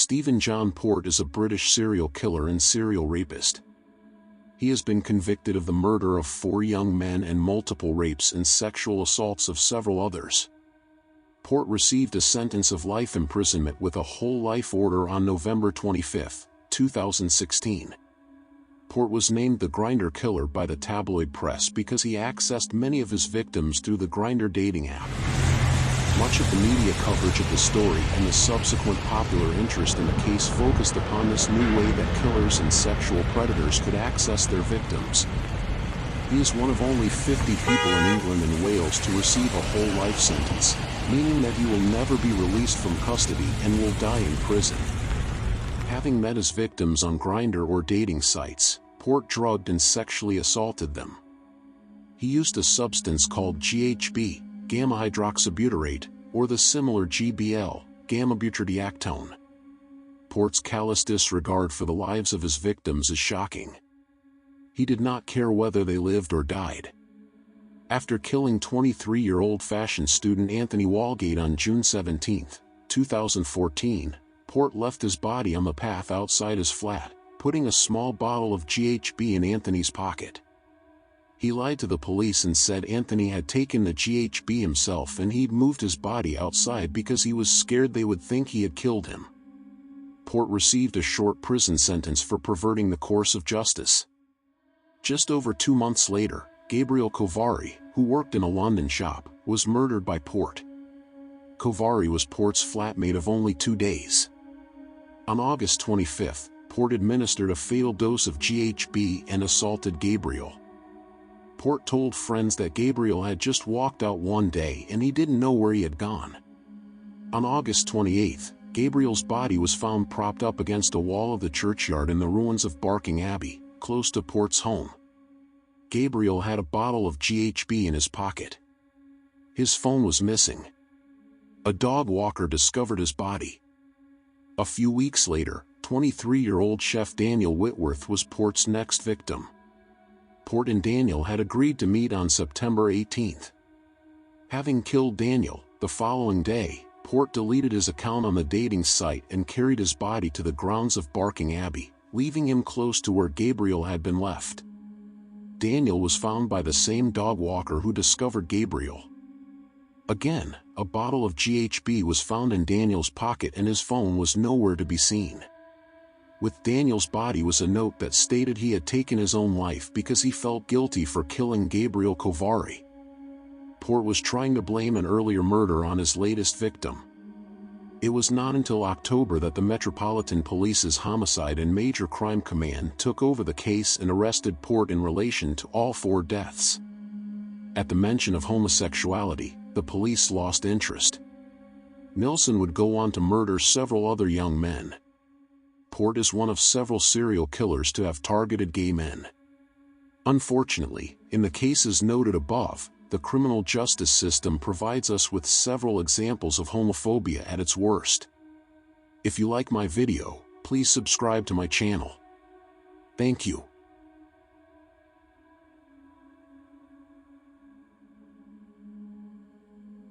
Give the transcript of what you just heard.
Stephen John Port is a British serial killer and serial rapist. He has been convicted of the murder of 4 young men and multiple rapes and sexual assaults of several others. Port received a sentence of life imprisonment with a whole life order on November 25, 2016. Port was named the Grindr Killer by the tabloid press because he accessed many of his victims through the Grindr dating app. Much of the media coverage of the story and the subsequent popular interest in the case focused upon this new way that killers and sexual predators could access their victims. He is one of only 50 people in England and Wales to receive a whole life sentence, meaning that he will never be released from custody and will die in prison. Having met his victims on Grindr or dating sites, Port drugged and sexually assaulted them. He used a substance called GHB, gamma-hydroxybutyrate, or the similar GBL, gamma-butyridiactone. Port's callous disregard for the lives of his victims is shocking. He did not care whether they lived or died. After killing 23-year-old fashion student Anthony Walgate on June 17, 2014, Port left his body on the path outside his flat, putting a small bottle of GHB in Anthony's pocket. He lied to the police and said Anthony had taken the GHB himself and he'd moved his body outside because he was scared they would think he had killed him. Port received a short prison sentence for perverting the course of justice. Just over 2 months later, Gabriel Kovari, who worked in a London shop, was murdered by Port. Kovari was Port's flatmate of only 2 days. On August 25, Port administered a fatal dose of GHB and assaulted Gabriel. Port told friends that Gabriel had just walked out one day and he didn't know where he had gone. On August 28, Gabriel's body was found propped up against a wall of the churchyard in the ruins of Barking Abbey, close to Port's home. Gabriel had a bottle of GHB in his pocket. His phone was missing. A dog walker discovered his body. A few weeks later, 23-year-old chef Daniel Whitworth was Port's next victim. Port and Daniel had agreed to meet on September 18. Having killed Daniel, the following day, Port deleted his account on the dating site and carried his body to the grounds of Barking Abbey, leaving him close to where Gabriel had been left. Daniel was found by the same dog walker who discovered Gabriel. Again, a bottle of GHB was found in Daniel's pocket and his phone was nowhere to be seen. With Daniel's body was a note that stated he had taken his own life because he felt guilty for killing Gabriel Kovari. Port was trying to blame an earlier murder on his latest victim. It was not until October that the Metropolitan Police's Homicide and Major Crime Command took over the case and arrested Port in relation to all 4 deaths. At the mention of homosexuality, the police lost interest. Nilsson would go on to murder several other young men. Port is one of several serial killers to have targeted gay men. Unfortunately, in the cases noted above, the criminal justice system provides us with several examples of homophobia at its worst. If you like my video, please subscribe to my channel. Thank you.